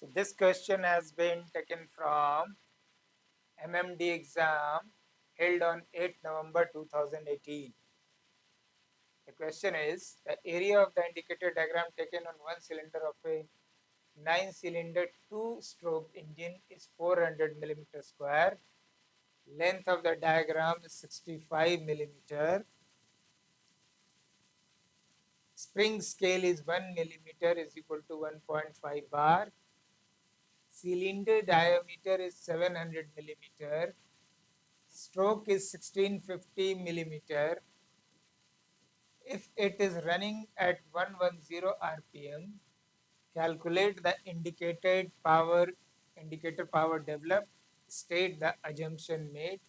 So this question has been taken from MMD exam held on 8 November 2018. The question is, the area of the indicator diagram taken on one cylinder of a 9-cylinder 2-stroke engine is 400 millimeter square. Length of the diagram is 65 millimeter. Spring scale is 1 millimeter is equal to 1.5 bar. Cylinder diameter is 700 millimeter. Stroke is 1650 millimeter. If it is running at 110 RPM, calculate the indicator power developed, state the assumption made,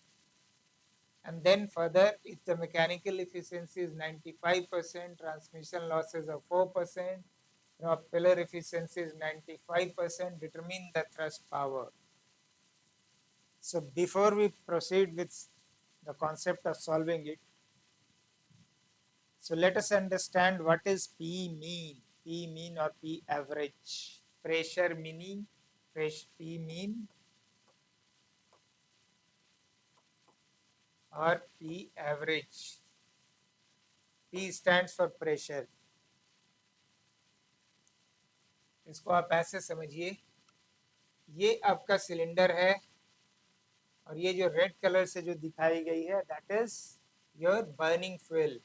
and then further, if the mechanical efficiency is 95%, transmission losses are 4%, propeller efficiency is 95%, determine the thrust power. So before we proceed with the concept of solving it, so let us understand what is P mean or P average. Pressure meaning, P mean or P average. P stands for pressure. इसको आप ऐसे समझिए, ये आपका cylinder है और ये जो रेड कलर से जो दिखाई गई है that is your burning fuel.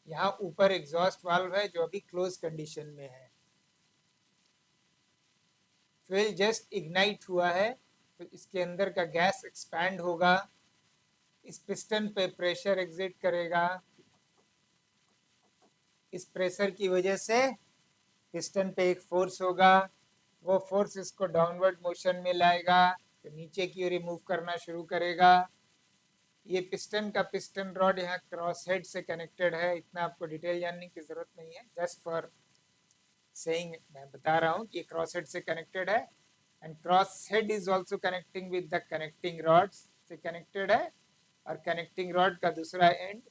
यहाँ ऊपर एग्जॉस्ट वाल्व है जो अभी क्लोज कंडीशन में है. फ्यूल जस्ट इग्नाइट हुआ है तो इसके अंदर का गैस एक्सपैंड होगा, इस पिस्टन पे प्रेशर एग्जिट करेगा, इस प्रेशर की वजह से पिस्टन पे एक फोर्स होगा, वो फोर्स इसको डाउनवर्ड मोशन में लाएगा तो नीचे की ओर मूव करना शुरू करेगा. ये पिस्टन का पिस्टन रॉड यहाँ क्रॉस हेड से कनेक्टेड है, इतना आपको डिटेल जानने की जरूरत नहीं है, जस्ट फॉर सेइंग मैं बता रहा हूँ कि क्रॉस हेड से कनेक्टेड है and cross head is also connecting with the connecting rods से कनेक्टेड है और कनेक्टिंग रॉड का दूसरा एंड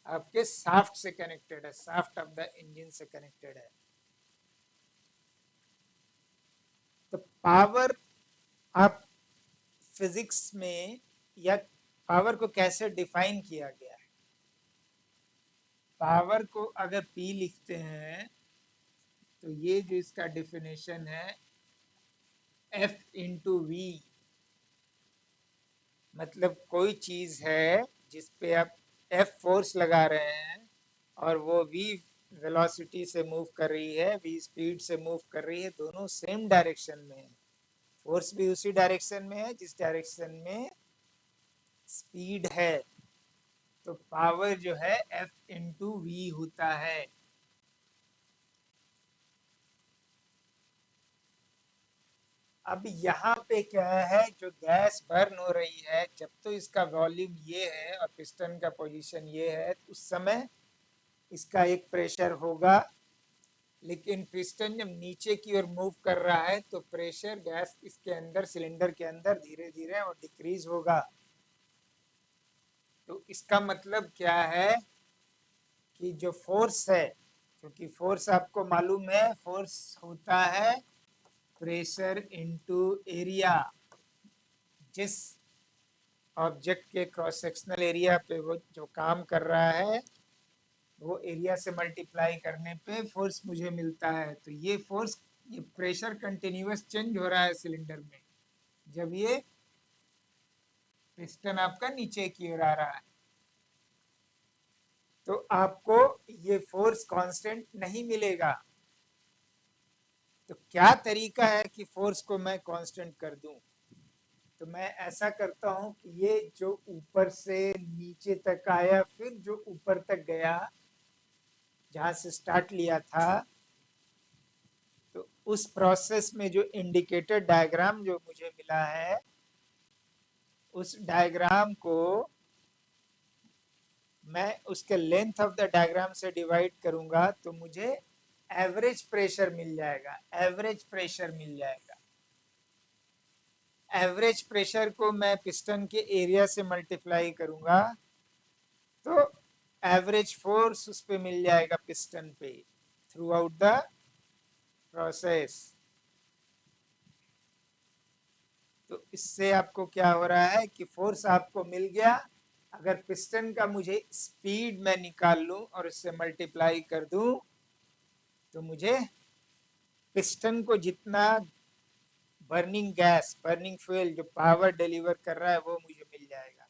आपके साफ्ट से कनेक्टेड है, साफ्ट ऑफ द इंजन से कनेक्टेड है. तो पावर आप फिजिक्स में या पावर को कैसे डिफाइन किया गया है, पावर को अगर P लिखते हैं तो ये जो इसका डिफिनेशन है F इंटू वी, मतलब कोई चीज है जिस पे आप F फोर्स लगा रहे हैं और वो V वेलोसिटी से मूव कर रही है, V स्पीड से मूव कर रही है, दोनों सेम डायरेक्शन में है, फोर्स भी उसी डायरेक्शन में है जिस डायरेक्शन में स्पीड है, तो पावर जो है F इंटू वी होता है. अब यहाँ पे क्या है, जो गैस बर्न हो रही है जब तो इसका वॉल्यूम ये है और पिस्टन का पोजीशन ये है, उस समय इसका एक प्रेशर होगा, लेकिन पिस्टन जब नीचे की ओर मूव कर रहा है तो प्रेशर गैस इसके अंदर सिलेंडर के अंदर धीरे धीरे और डिक्रीज होगा. तो इसका मतलब क्या है कि जो फोर्स है, क्योंकि फोर्स आपको मालूम है फोर्स होता है प्रेशर इनटू एरिया, जिस ऑब्जेक्ट के क्रॉस सेक्शनल एरिया पे वो जो काम कर रहा है वो एरिया से मल्टीप्लाई करने पे फोर्स मुझे मिलता है. तो ये फोर्स, ये प्रेशर कंटिन्यूअस चेंज हो रहा है सिलेंडर में जब ये पिस्टन आपका नीचे की ओर आ रहा है, तो आपको ये फोर्स कांस्टेंट नहीं मिलेगा. तो क्या तरीका है कि फोर्स को मैं कांस्टेंट कर दूं, तो मैं ऐसा करता हूं कि ये जो ऊपर से नीचे तक आया फिर जो ऊपर तक गया जहां से स्टार्ट लिया था, तो उस प्रोसेस में जो इंडिकेटर डायग्राम जो मुझे मिला है उस डायग्राम को मैं उसके लेंथ ऑफ द डायग्राम से डिवाइड करूंगा तो मुझे एवरेज प्रेशर मिल जाएगा, एवरेज प्रेशर मिल जाएगा. एवरेज प्रेशर को मैं पिस्टन के एरिया से मल्टीप्लाई करूंगा तो एवरेज फोर्स उस पे मिल जाएगा पिस्टन पे थ्रू आउट द प्रोसेस. तो इससे आपको क्या हो रहा है कि फोर्स आपको मिल गया। अगर पिस्टन का मुझे स्पीड मैं निकाल लूं और इससे मल्टीप्लाई कर दूं तो मुझे पिस्टन को जितना बर्निंग गैस, बर्निंग फ्यूल जो पावर डिलीवर कर रहा है वो मुझे मिल जाएगा,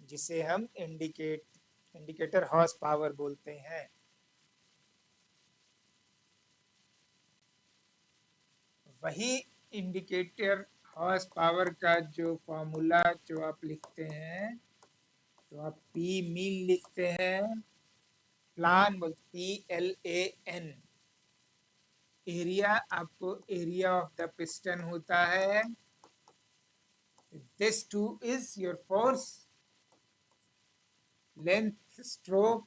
जिसे हम इंडिकेटर हॉर्स पावर बोलते हैं। वही इंडिकेटर हॉर्स पावर का जो फॉर्मूला जो आप लिखते हैं, तो आप पी मीन लिखते हैं, प्लान PLAN, एरिया आपको एरिया ऑफ द पिस्टन होता है। This two is your force, length stroke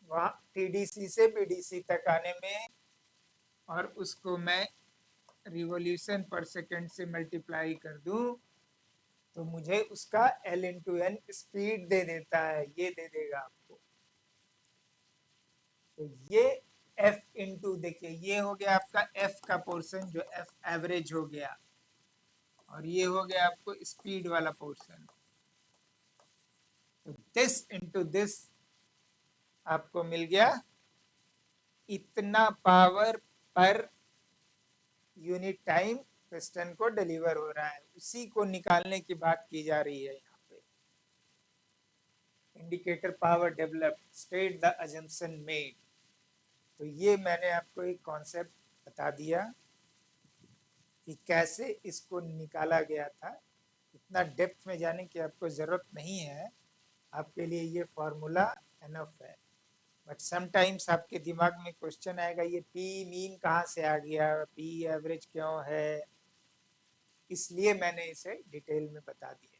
वहाँ TDC से BDC तक आने में, और उसको मैं रिवॉल्यूशन पर सेकंड से मल्टीप्लाई कर दूं तो मुझे उसका L/N स्पीड दे देता है, ये दे देगा आपको। तो ये F इंटू, देखिए ये हो गया आपका F का पोर्शन जो F एवरेज हो गया, और ये हो गया आपको स्पीड वाला पोर्शन। तो दिस इंटू दिस आपको मिल गया इतना power per unit time piston को डिलीवर हो रहा है, उसी को निकालने की बात की जा रही है यहाँ पे। Indicator power developed, state the assumption made. तो ये मैंने आपको एक कॉन्सेप्ट बता दिया कि कैसे इसको निकाला गया था। इतना डेप्थ में जाने की आपको ज़रूरत नहीं है, आपके लिए ये फॉर्मूला एनफ है। बट समटाइम्स आपके दिमाग में क्वेश्चन आएगा, ये पी मीन कहाँ से आ गया, पी एवरेज क्यों है, इसलिए मैंने इसे डिटेल में बता दिया।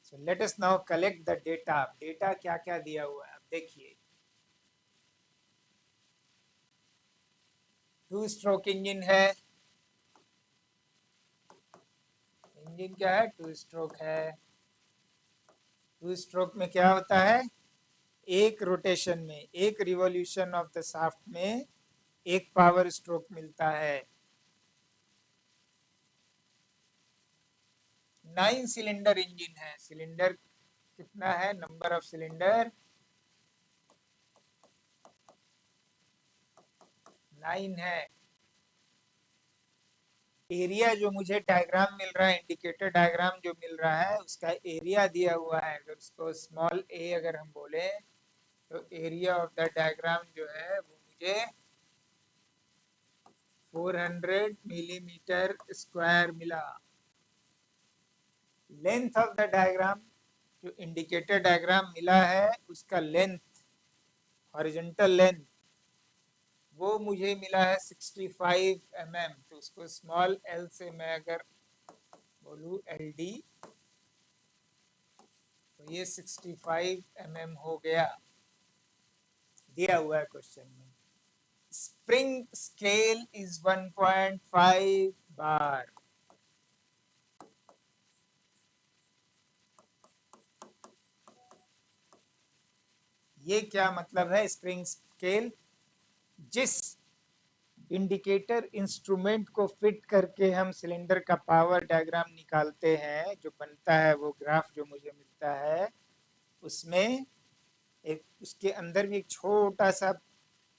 So let us now collect the data. Data क्या क्या दिया हुआ है आप देखिए। 2 स्ट्रोक इंजन है, इंजन क्या है, 2 स्ट्रोक है। 2 स्ट्रोक में क्या होता है, एक रोटेशन में, एक रिवॉल्यूशन ऑफ द शाफ्ट में एक पावर स्ट्रोक मिलता है। 9 सिलेंडर इंजन है। सिलेंडर कितना है, नंबर ऑफ सिलेंडर 9 है। एरिया जो मुझे डायग्राम मिल रहा है, इंडिकेटर डायग्राम जो मिल रहा है, उसका एरिया दिया हुआ है। अगर उसको स्मॉल a अगर हम बोले तो एरिया ऑफ द डायग्राम जो है वो मुझे 400 मिलीमीटर स्क्वायर मिला। लेंथ ऑफ द डायग्राम, जो इंडिकेटर डायग्राम मिला है उसका लेंथ, हॉरिजॉन्टल लेंथ, वो मुझे मिला है 65 mm। तो उसको स्मॉल l से मैं अगर बोलूँ LD, तो ये 65 mm हो गया, दिया हुआ है क्वेश्चन में। स्प्रिंग स्केल इज 1.5 बार। ये क्या मतलब है स्प्रिंग स्केल, जिस इंडिकेटर इंस्ट्रूमेंट को फिट करके हम सिलेंडर का पावर डायग्राम निकालते हैं, जो बनता है वो ग्राफ जो मुझे मिलता है, उसमें एक उसके अंदर भी एक छोटा सा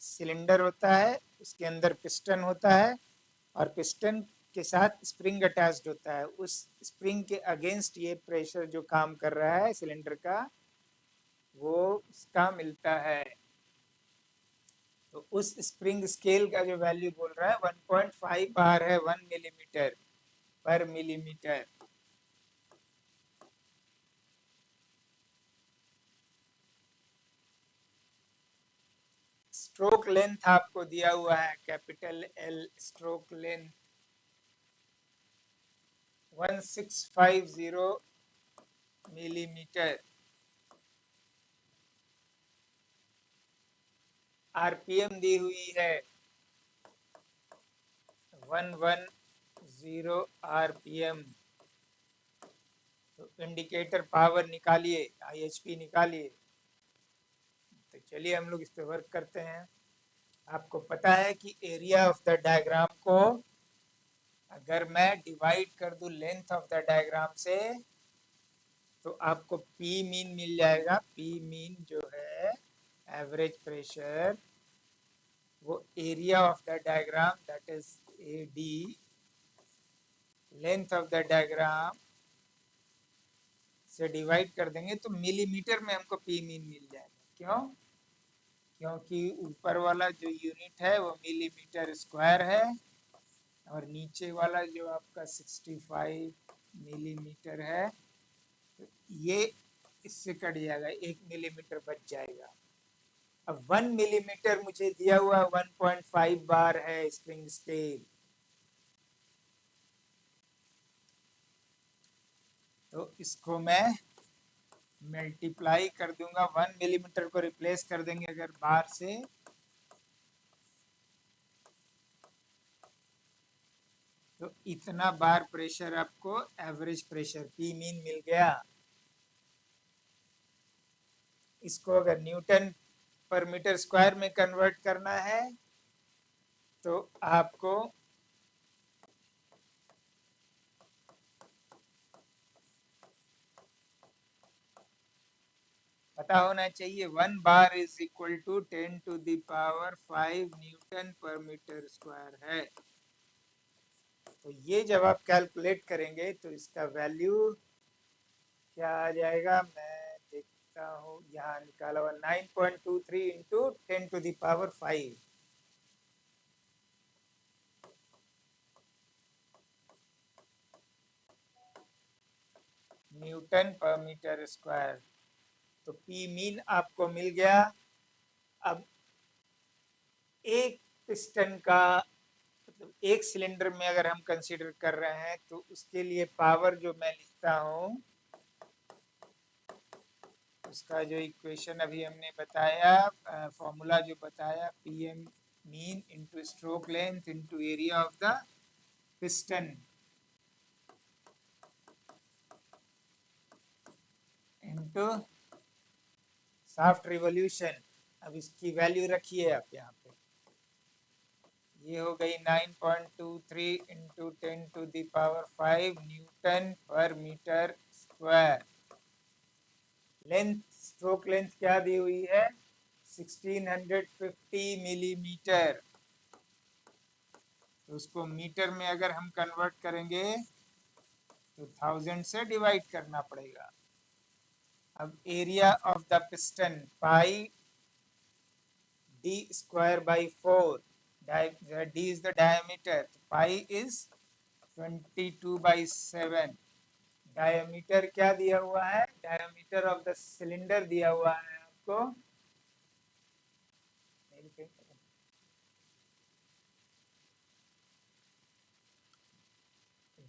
सिलेंडर होता है, उसके अंदर पिस्टन होता है, और पिस्टन के साथ स्प्रिंग अटैच्ड होता है। उस स्प्रिंग के अगेंस्ट ये प्रेशर जो काम कर रहा है सिलेंडर का, वो उसका मिलता है। तो उस स्प्रिंग स्केल का जो वैल्यू बोल रहा है 1.5 बार है, 1 मिलीमीटर पर मिलीमीटर। स्ट्रोक लेंथ आपको दिया हुआ है, capital L stroke length 1650 millimetre. RPM दी हुई है 110 आरपीएम। तो इंडिकेटर पावर निकालिए, IHP निकालिए। तो चलिए हम लोग इस पे वर्क करते हैं। आपको पता है कि एरिया ऑफ द डायग्राम को अगर मैं डिवाइड कर दूं लेंथ ऑफ द डायग्राम से तो आपको पी मीन मिल जाएगा। पी मीन जो है एवरेज प्रेशर, वो area of the diagram that is A D, length of the diagram से डिवाइड कर देंगे तो मिलीमीटर में हमको पी मीन मिल जाएगा। क्यों? क्योंकि ऊपर वाला जो यूनिट है वो मिलीमीटर स्क्वायर है और नीचे वाला जो आपका 65 मिलीमीटर है, तो ये इससे कट जाएगा, 1 मिलीमीटर बच जाएगा। अब 1 मिलीमीटर मुझे दिया हुआ 1.5 बार है स्प्रिंग स्केल, तो इसको मैं मल्टीप्लाई कर दूंगा, 1 मिलीमीटर को रिप्लेस कर देंगे अगर बार से, तो इतना बार प्रेशर आपको एवरेज प्रेशर पी मीन मिल गया। इसको अगर न्यूटन पर मीटर स्क्वायर में कन्वर्ट करना है तो आपको पता होना चाहिए 1 bar is equal to 10⁵ newton per metre square है। तो ये जब आप कैलकुलेट करेंगे तो इसका वैल्यू क्या आ जाएगा, मैं देखता हूँ, यहाँ निकाला हुआ 9.23 into 10⁵ newton per metre square. तो पी मीन आपको मिल गया। अब एक पिस्टन का मतलब एक सिलेंडर में अगर हम कंसीडर कर रहे हैं तो उसके लिए पावर जो मैं लिखता हूँ, उसका जो इक्वेशन अभी हमने बताया, फॉर्मूला जो बताया, P M mean into stroke length into area of the piston into shaft revolution. अब इसकी वैल्यू रखिए आप यहाँ पे, ये हो गई 9.23 into 10⁵ newton per metre square. Length, stroke length क्या दी हुई है, 1650 मिलीमीटर। तो उसको मीटर में अगर हम कन्वर्ट करेंगे तो 1000 से डिवाइड करना पड़ेगा। अब area of the piston pi D square by 4, D is the diameter, pi is 22/7। Diameter क्या दिया हुआ है, डायमीटर ऑफ द सिलेंडर दिया हुआ है आपको,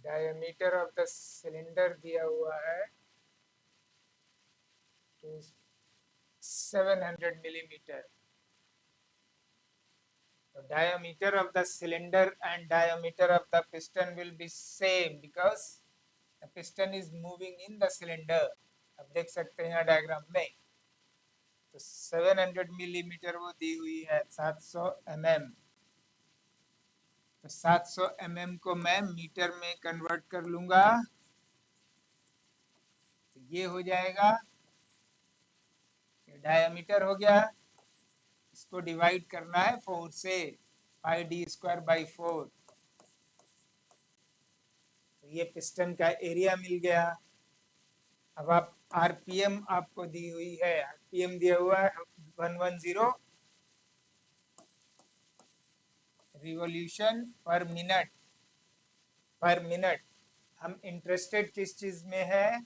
डायमीटर ऑफ द सिलेंडर दिया हुआ है 700 millimetre. So diameter of the cylinder and diameter of the piston will be same because the piston is moving in the cylinder. अब देख सकते हैं डायग्राम में, तो 700 मिलीमीटर वो दी हुई है 700 mm। तो 700 mm को मैं मीटर में कन्वर्ट कर लूंगा, तो ये हो जाएगा, डायमीटर हो गया, इसको डिवाइड करना है 4 से, पाई डी स्क्वायर बाई 4। तो ये पिस्टन का एरिया मिल गया। अब आप आरपीएम आपको दी हुई है, आरपीएम दिया हुआ है 110 रिवॉल्यूशन पर मिनट, पर मिनट। हम इंटरेस्टेड किस चीज में है,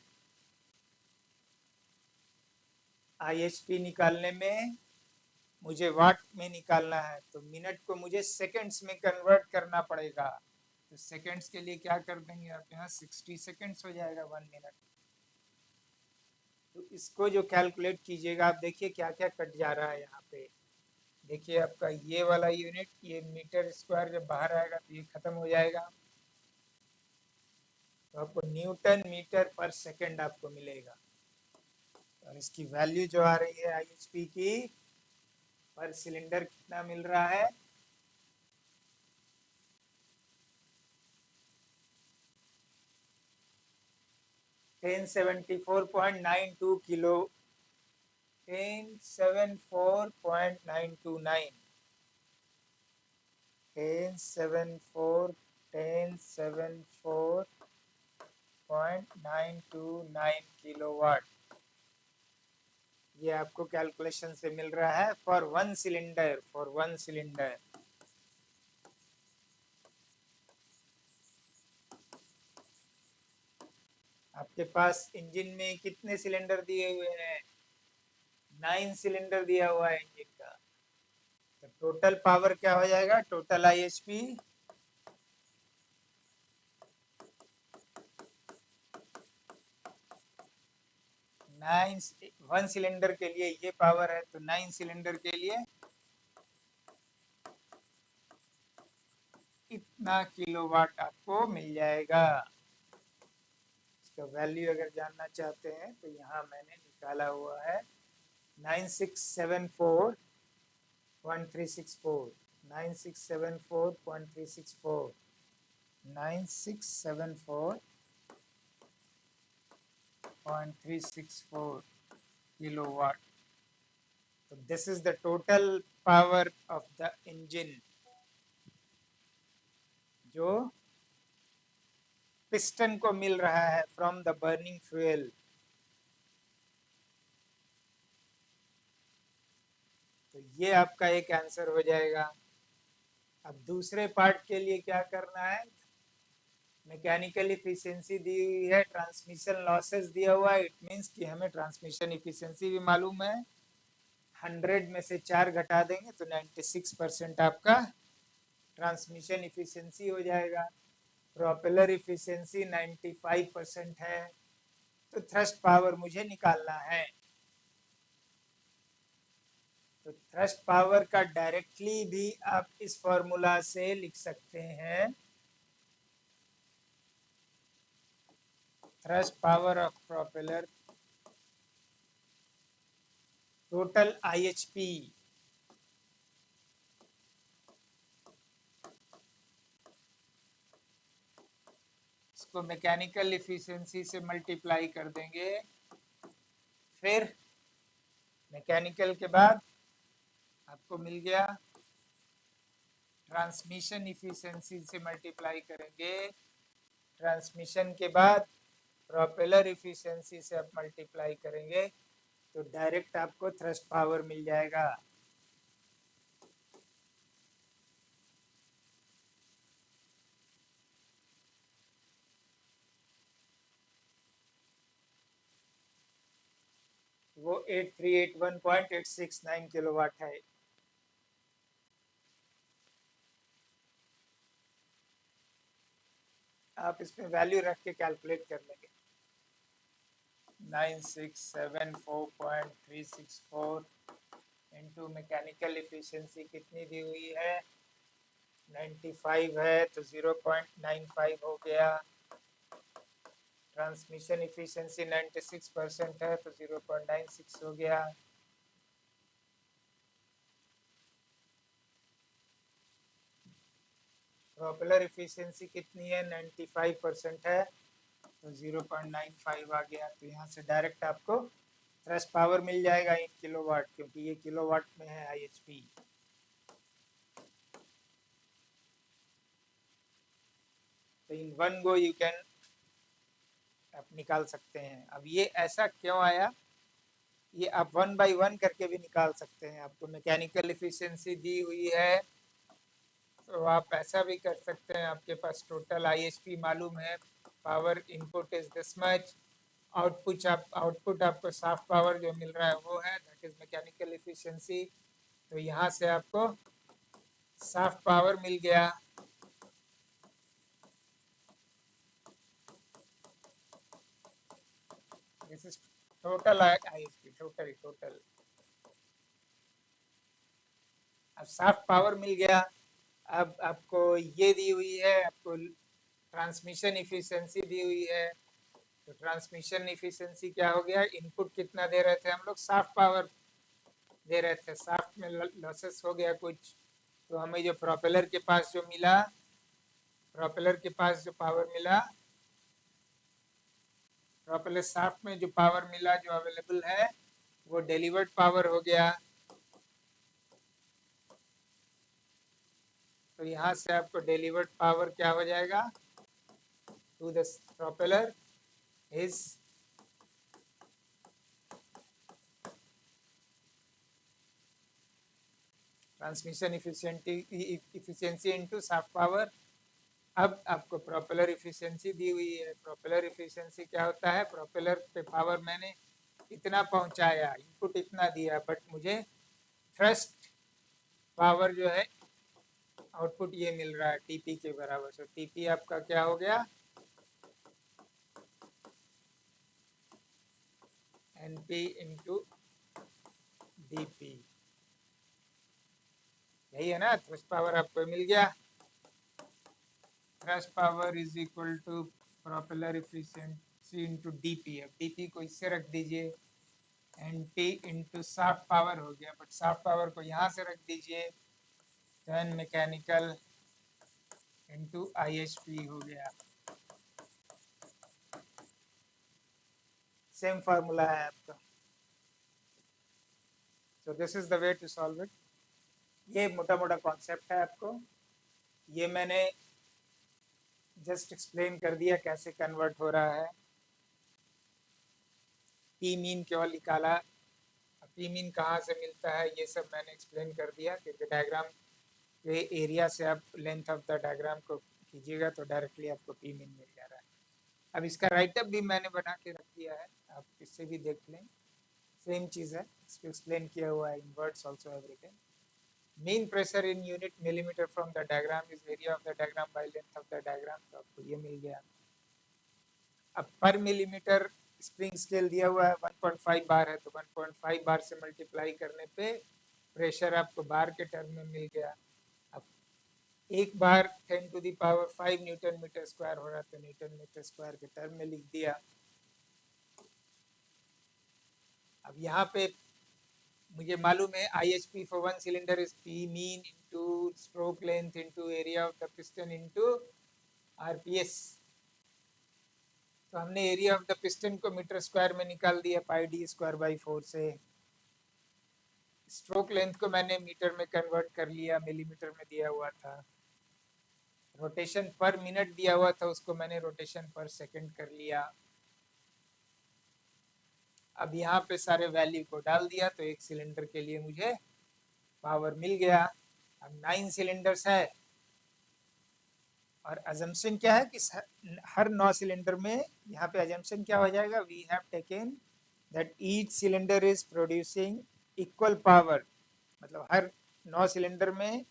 आईएचपी निकालने में, मुझे वाट में निकालना है, तो मिनट को मुझे सेकंड्स में कन्वर्ट करना पड़ेगा। तो सेकंड्स के लिए क्या कर देंगे आप, यहाँ 60 सेकंड्स हो जाएगा 1 मिनट। तो इसको जो कैलकुलेट कीजिएगा, आप देखिए क्या क्या कट जा रहा है यहाँ पे। देखिए आपका ये वाला यूनिट, ये मीटर स्क्वायर जब बाहर आएगा तो ये खत्म हो जाएगा, तो आपको न्यूटन मीटर पर सेकंड आपको मिलेगा। और इसकी वैल्यू जो आ रही है आईएचपी की, पर सिलेंडर, कितना मिल रहा है, 1074.92 किलो 1074.929 1074.929 किलोवाट। ये आपको कैलकुलेशन से मिल रहा है फॉर वन सिलेंडर। आपके पास इंजन में कितने सिलेंडर दिए हुए हैं? 9 सिलेंडर दिया हुआ है इंजन का। तो टोटल पावर क्या हो जाएगा? Total IHP nine, one cylinder के लिए ये पावर है, तो 9 सिलेंडर के लिए इतना किलोवाट आपको मिल जाएगा। इसका वैल्यू अगर जानना चाहते हैं तो यहाँ मैंने निकाला हुआ है 9674.364 9674.364 9674.364 kilowatt. So this is the total power of the engine जो पिस्टन को मिल रहा है फ्रॉम द बर्निंग फ्यूल। तो ये आपका एक आंसर हो जाएगा। अब दूसरे पार्ट के लिए क्या करना है? मैकेनिकल इफिशिएंसी दी हुई है, ट्रांसमिशन लॉसेस दिया हुआ है। इट मींस कि हमें ट्रांसमिशन इफिशिएंसी भी मालूम है। 100 में से 4 घटा देंगे तो 96% आपका ट्रांसमिशन इफिशिएंसी हो जाएगा। प्रोपेलर इफिशिएंसी 95% है। तो थ्रस्ट पावर मुझे निकालना है। तो थ्रस्ट पावर का डायरेक्टली भी आप इस फॉर्मूला से लिख सकते हैं। Thrust power of propeller total IHP इसको मैकेनिकल इफिशिएंसी से मल्टीप्लाई कर देंगे। फिर मैकेनिकल के बाद आपको मिल गया ट्रांसमिशन इफिशिएंसी से मल्टीप्लाई करेंगे। ट्रांसमिशन के बाद प्रोपेलर इफिशिएंसी से आप मल्टीप्लाई करेंगे तो डायरेक्ट आपको थ्रस्ट पावर मिल जाएगा। वो 8381.869 किलोवाट है। आप इसमें वैल्यू रख के कैलकुलेट कर लेंगे। 9674.364 इंटू मैकेनिकल इफिशिएंसी कितनी दी हुई है? 95 है तो 0.95 हो गया। ट्रांसमिशन इफिशिएंसी 96% है तो 0.96 हो गया। प्रोपेलर इफिशिएंसी कितनी है? 95% है तो 0.95 आ गया। तो यहाँ से डायरेक्ट आपको थ्रस्ट पावर मिल जाएगा इन किलोवाट, क्योंकि ये किलोवाट में है आईएचपी। तो in one go you can आप निकाल सकते हैं। अब ये ऐसा क्यों आया? ये आप वन बाय वन करके भी निकाल सकते हैं। आपको मैकेनिकल इफिशिएंसी दी हुई है तो आप ऐसा भी कर सकते हैं। आपके पास टोटल आईएचपी मालूम है, power input is this much, output आपको साफ पावर जो मिल रहा है वो है, दैट इज मैकेनिकल इफिशिएंसी। तो यहाँ से आपको साफ पावर मिल गया। This is total IHP, total. अब साफ पावर मिल गया। अब आपको ये दी हुई है, आपको ट्रांसमिशन इफिशिएंसी दी हुई है। तो ट्रांसमिशन इफिशिएंसी क्या हो गया? इनपुट कितना दे रहे थे हम लोग? साफ पावर दे रहे थे। साफ में लॉसेस हो गया कुछ, तो हमें जो प्रोपेलर के पास जो मिला, प्रोपेलर के पास जो पावर मिला प्रोपेलर शाफ्ट में जो पावर मिला, जो अवेलेबल है, वो डिलीवर्ड पावर हो गया। तो यहाँ से आपको डिलीवर्ड पावर क्या हो जाएगा, to the propeller is transmission efficiency into shaft power. अब आपको प्रोपेलर इफिशियंसी दी हुई है। प्रोपेलर इफिशियंसी क्या होता है, प्रोपेलर पे पावर मैंने इतना पहुंचाया, इनपुट इतना दिया, बट मुझे थ्रस्ट पावर जो है आउटपुट ये मिल रहा है टीपी के बराबर। सो टीपी आपका क्या हो गया, एनपी इंटू डीपी। यही है ना, थ्रस्ट पावर आपको मिल गया। Thrust power is equal to propeller efficiency into DP. अब डीपी को इससे रख दीजिए, एनटी इंटू शाफ्ट पावर हो गया, बट शाफ्ट पावर को यहाँ से रख दीजिए, टर्न मैकेनिकल इंटू आईएचपी हो गया। सेम फार्मूला है आपका। So this is the way to solve it. ये मोटा मोटा कॉन्सेप्ट है आपको, ये मैंने जस्ट एक्सप्लेन कर दिया कैसे कन्वर्ट हो रहा है। पी मीन केवल निकाला, पी मीन कहाँ से मिलता है ये सब मैंने एक्सप्लेन कर दिया, क्योंकि डायग्राम के एरिया से आप लेंथ ऑफ द डायग्राम को कीजिएगा तो डायरेक्टली आपको पी मीन मिल जा रहा है। अब इसका राइटअप भी मैंने बना के रख दिया है, आप इससे भी देख लें, सेम चीज़ है, इसको एक्सप्लेन किया हुआ है in words also everything. mean pressure in unit millimeter from the diagram is area of the diagram by length of the diagram। तो आपको ये मिल गया। अब पर मिलीमीटर स्प्रिंग स्केल दिया हुआ है, 1.5 बार है, तो 1.5 बार से मल्टीप्लाई करने पे प्रेशर आपको बार के टर्म में मिल गया। अब एक बार 10 to the power 5 newton metre square हो रहा है, तो न्यूटन मीटर स्क्वायर के टर्म में लिख दिया। अब यहाँ पे मुझे मालूम है IHP for one cylinder is P mean into stroke length into area of the piston into RPS। तो हमने एरिया ऑफ द पिस्टन को मीटर स्क्वायर में निकाल दिया पाई डी स्क्वायर बाई 4 से। स्ट्रोक लेंथ को मैंने मीटर में कन्वर्ट कर लिया, मिलीमीटर में दिया हुआ था। रोटेशन पर मिनट दिया हुआ था, उसको मैंने रोटेशन पर सेकंड कर लिया। अब यहाँ पे सारे वैल्यू को डाल दिया, तो एक सिलेंडर के लिए मुझे पावर मिल गया। अब 9 सिलेंडर्स है, और अजम्पशन क्या है कि हर 9 सिलेंडर में, यहाँ पे अजम्पशन क्या हो जाएगा, we have taken that each cylinder is producing equal power. मतलब हर 9 सिलेंडर में,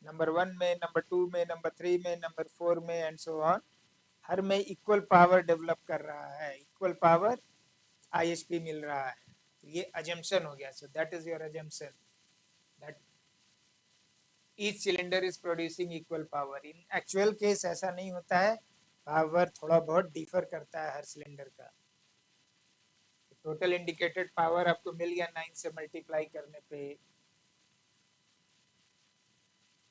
नंबर 1 में, नंबर 2 में, नंबर 3 में, नंबर 4 में एंड सो ऑन, हर में इक्वल पावर डेवलप कर रहा है, इक्वल पावर आईएचपी मिल रहा है। तो ये अजम्पशन हो गया। So that is your assumption that each cylinder is producing equal power. In actual case ऐसा नहीं होता है, पावर थोड़ा बहुत डिफर करता है हर सिलेंडर का। टोटल इंडिकेटेड पावर आपको मिल गया 9 से मल्टीप्लाई करने पे।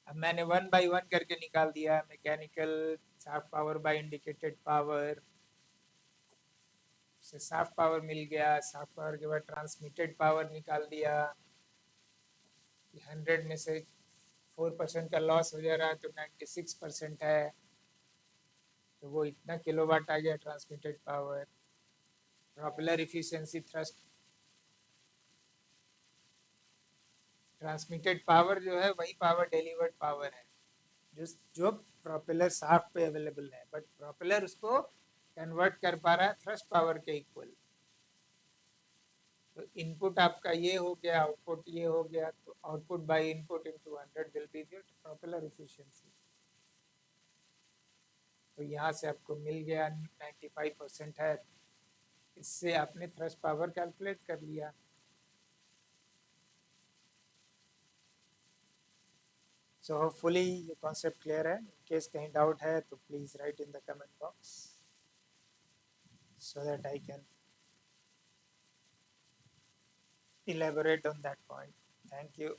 अब मैंने 1 बाई 1 करके निकाल दिया, मैकेनिकल साफ पावर बाय इंडिकेटेड पावर से साफ पावर मिल गया। साफ पावर के बाद ट्रांसमिटेड पावर निकाल दिया, 100 में से 4% का लॉस हो जा रहा है, तो 96% है, तो वो इतना किलोवाट आ गया transmitted power. Propeller efficiency thrust transmitted power जो है वही पावर डिलीवर्ड पावर है जो प्रोपेलर शाफ्ट पे अवेलेबल है, बट प्रोपेलर उसको कन्वर्ट कर पा रहा है थ्रस्ट पावर के इक्वल। तो इनपुट आपका ये हो गया, आउटपुट ये हो गया, तो output by input into 100 will be the propeller efficiency. तो यहाँ से आपको मिल गया 95% है, इससे आपने थ्रस्ट पावर कैलकुलेट कर लिया। So hopefully ये concept clear है। In case कहीं doubt है तो please write in the comment box so that I can elaborate on that point. Thank you.